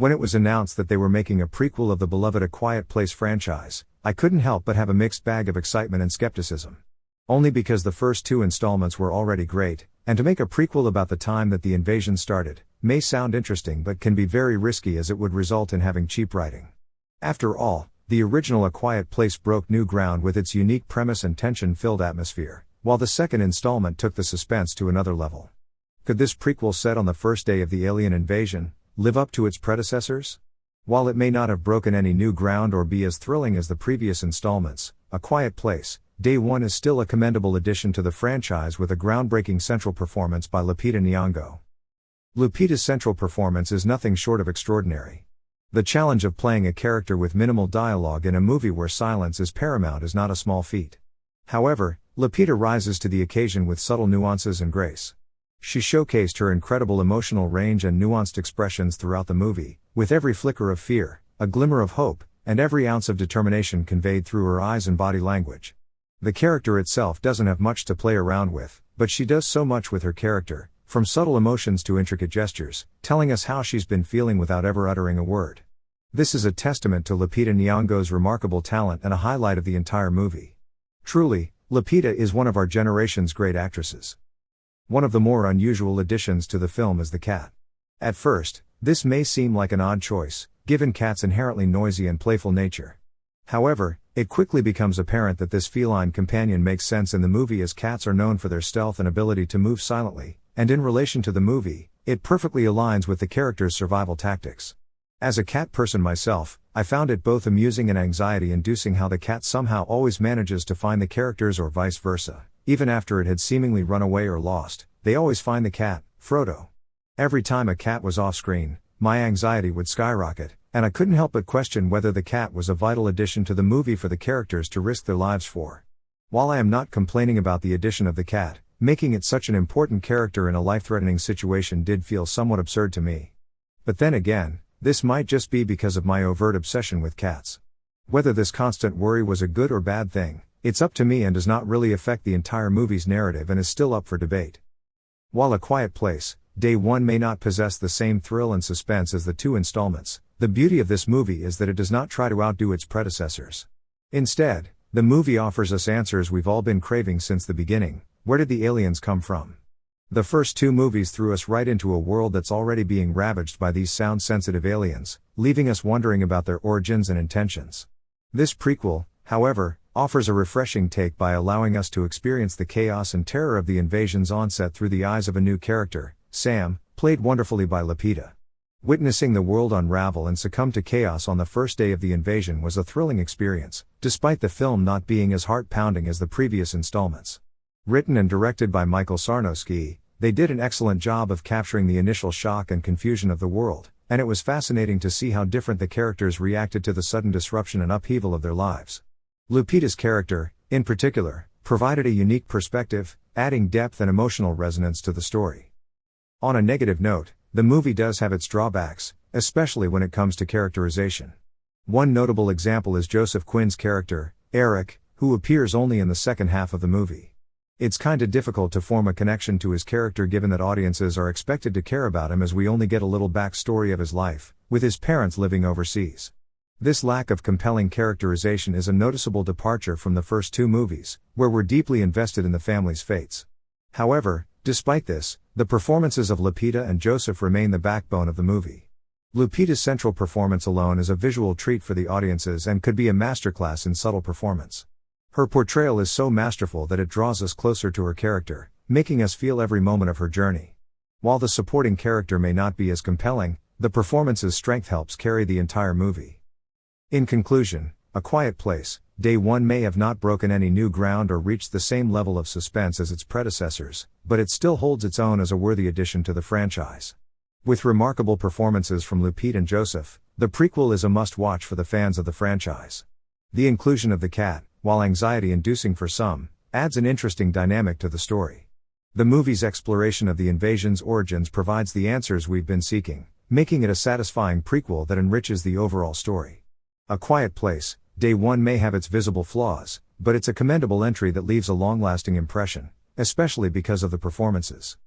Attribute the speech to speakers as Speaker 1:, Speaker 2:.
Speaker 1: When it was announced that they were making a prequel of the beloved A Quiet Place franchise, I couldn't help but have a mixed bag of excitement and skepticism. Only because the first two installments were already great, and to make a prequel about the time that the invasion started, may sound interesting but can be very risky as it would result in having cheap writing. After all, the original A Quiet Place broke new ground with its unique premise and tension-filled atmosphere, while the second installment took the suspense to another level. Could this prequel set on the first day of the alien invasion live up to its predecessors? While it may not have broken any new ground or be as thrilling as the previous installments, A Quiet Place, Day One is still a commendable addition to the franchise with a groundbreaking central performance by Lupita Nyong'o. Lupita's central performance is nothing short of extraordinary. The challenge of playing a character with minimal dialogue in a movie where silence is paramount is not a small feat. However, Lupita rises to the occasion with subtle nuances and grace. She showcased her incredible emotional range and nuanced expressions throughout the movie, with every flicker of fear, a glimmer of hope, and every ounce of determination conveyed through her eyes and body language. The character itself doesn't have much to play around with, but she does so much with her character, from subtle emotions to intricate gestures, telling us how she's been feeling without ever uttering a word. This is a testament to Lupita Nyong'o's remarkable talent and a highlight of the entire movie. Truly, Lupita is one of our generation's great actresses. One of the more unusual additions to the film is the cat. At first, this may seem like an odd choice, given cats' inherently noisy and playful nature. However, it quickly becomes apparent that this feline companion makes sense in the movie as cats are known for their stealth and ability to move silently, and in relation to the movie, it perfectly aligns with the character's survival tactics. As a cat person myself, I found it both amusing and anxiety-inducing how the cat somehow always manages to find the characters or vice versa. Even after it had seemingly run away or lost, they always find the cat, Frodo. Every time a cat was off-screen, my anxiety would skyrocket, and I couldn't help but question whether the cat was a vital addition to the movie for the characters to risk their lives for. While I am not complaining about the addition of the cat, making it such an important character in a life-threatening situation did feel somewhat absurd to me. But then again, this might just be because of my overt obsession with cats. Whether this constant worry was a good or bad thing, it's up to me and does not really affect the entire movie's narrative and is still up for debate. While A Quiet Place, Day One may not possess the same thrill and suspense as the two installments, the beauty of this movie is that it does not try to outdo its predecessors. Instead, the movie offers us answers we've all been craving since the beginning. Where did the aliens come from? The first two movies threw us right into a world that's already being ravaged by these sound-sensitive aliens, leaving us wondering about their origins and intentions. This prequel, however, offers a refreshing take by allowing us to experience the chaos and terror of the invasion's onset through the eyes of a new character, Sam, played wonderfully by Lupita. Witnessing the world unravel and succumb to chaos on the first day of the invasion was a thrilling experience, despite the film not being as heart-pounding as the previous installments. Written and directed by Michael Sarnowski, they did an excellent job of capturing the initial shock and confusion of the world, and it was fascinating to see how different the characters reacted to the sudden disruption and upheaval of their lives. Lupita's character, in particular, provided a unique perspective, adding depth and emotional resonance to the story. On a negative note, the movie does have its drawbacks, especially when it comes to characterization. One notable example is Joseph Quinn's character, Eric, who appears only in the second half of the movie. It's kinda difficult to form a connection to his character given that audiences are expected to care about him as we only get a little backstory of his life, with his parents living overseas. This lack of compelling characterization is a noticeable departure from the first two movies, where we're deeply invested in the family's fates. However, despite this, the performances of Lupita and Joseph remain the backbone of the movie. Lupita's central performance alone is a visual treat for the audiences and could be a masterclass in subtle performance. Her portrayal is so masterful that it draws us closer to her character, making us feel every moment of her journey. While the supporting character may not be as compelling, the performance's strength helps carry the entire movie. In conclusion, A Quiet Place, Day One may have not broken any new ground or reached the same level of suspense as its predecessors, but it still holds its own as a worthy addition to the franchise. With remarkable performances from Lupita and Joseph, the prequel is a must-watch for the fans of the franchise. The inclusion of the cat, while anxiety-inducing for some, adds an interesting dynamic to the story. The movie's exploration of the invasion's origins provides the answers we've been seeking, making it a satisfying prequel that enriches the overall story. A Quiet Place, Day One may have its visible flaws, but it's a commendable entry that leaves a long-lasting impression, especially because of the performances.